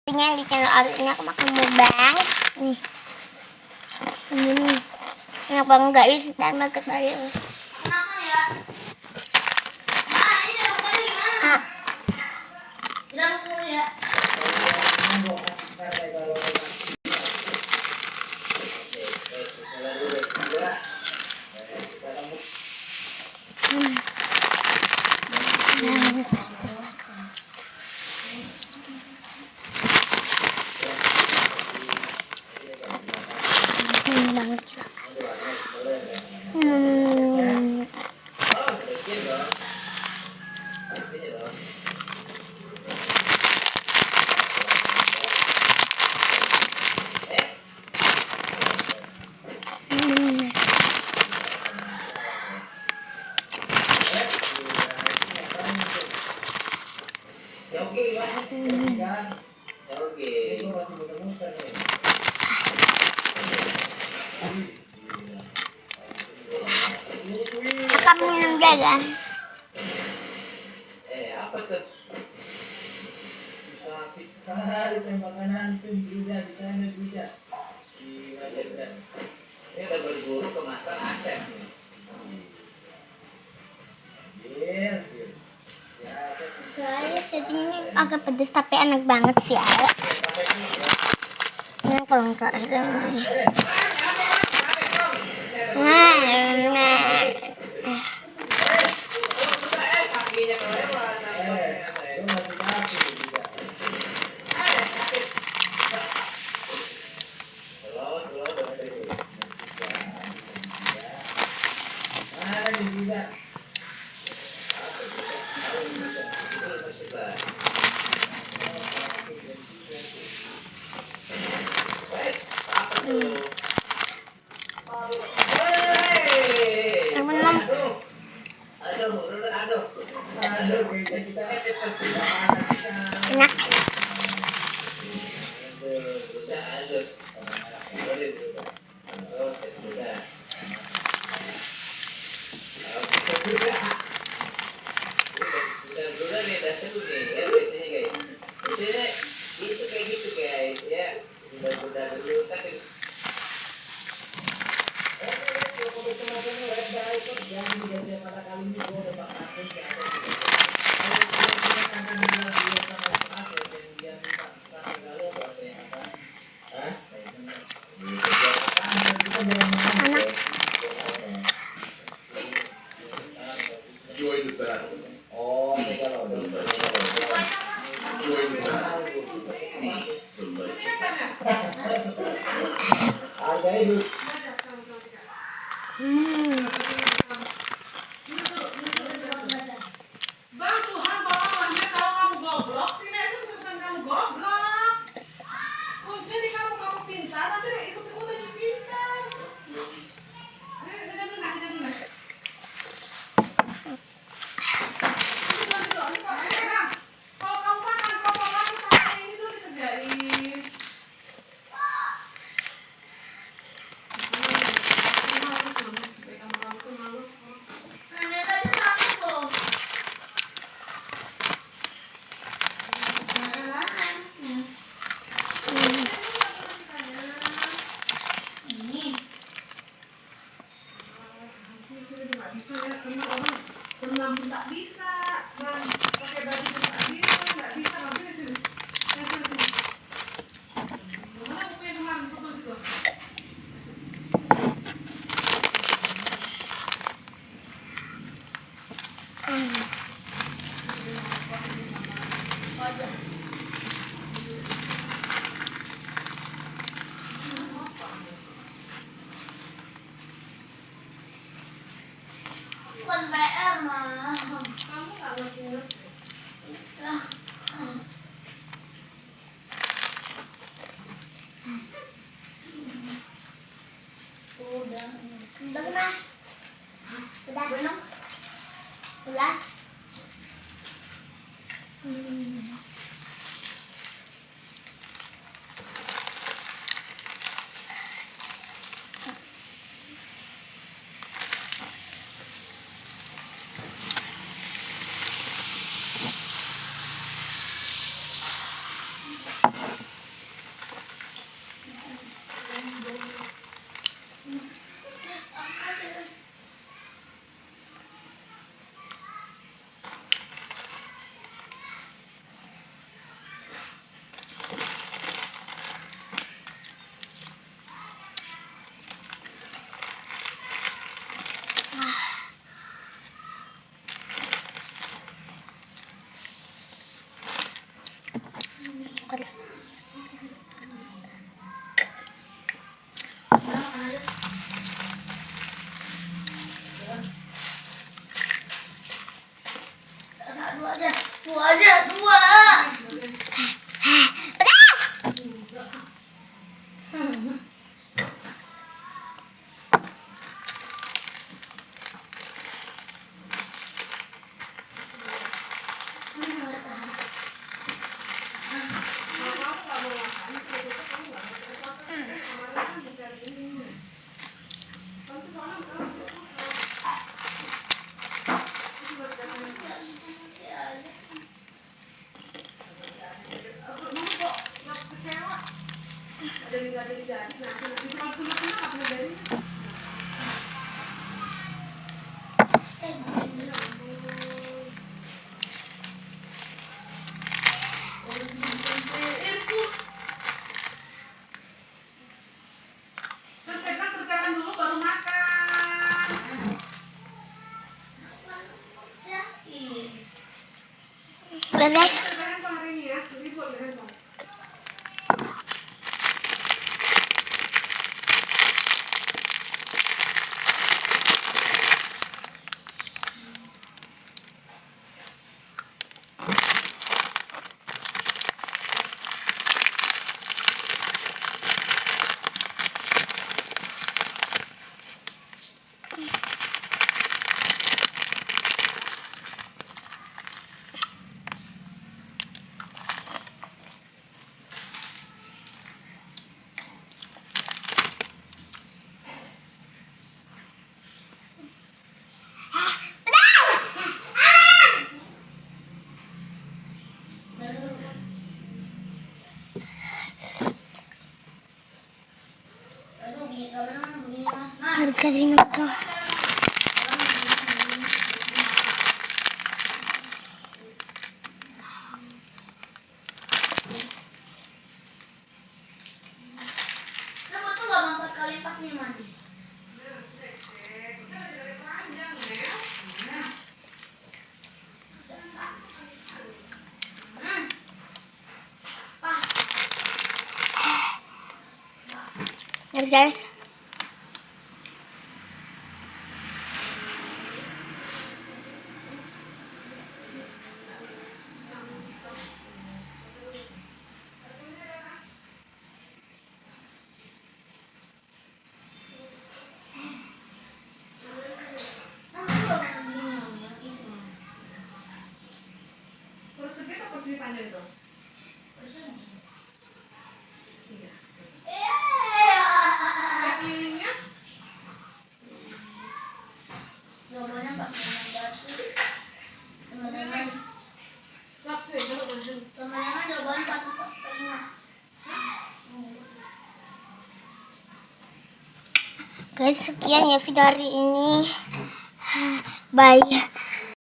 Tinggal di channel Ali ini aku makan mukbang. Nih. Ini. Enak banget guys, dan banget guys. Makan ya. Ini dalam kali gimana? Dalam kali ya. Ini banget. Akan minum guys. Apa tuh? Sakit sekali tembakan tuh juga di sana juga. Ini udah berburu ke master Asep nih. Guys, jadi ini agak pedes tapi enak banget sih ya. Ini kalau nggak ada ini. Enak. Bang Tuhan bawaannya kalau kamu goblok sih Nesa bukan kamu goblok. Kunci di kamu pintar nanti ikut-ikutan jadi pintar. Kita dulu nah. Kalau kamu makan kopong lagi sama ini dulu dikerjain. makan aja. Dua aja. Dua. Selesaikan kerjakan dulu baru makan. Udah guys. Kerjakan hari ini ya. Jadi buat handphone. Harus kasih minum kau. Kenapa tuh gak 4 kali 4 nih mandi? Harus guys. Persegi atau persegi panjang dong? Iya. Kelilingnya? Jawabannya pakai batu. Teman-teman Lapse, kalau panjang. jawabannya 4. Guys, sekian ya video hari ini. Bye.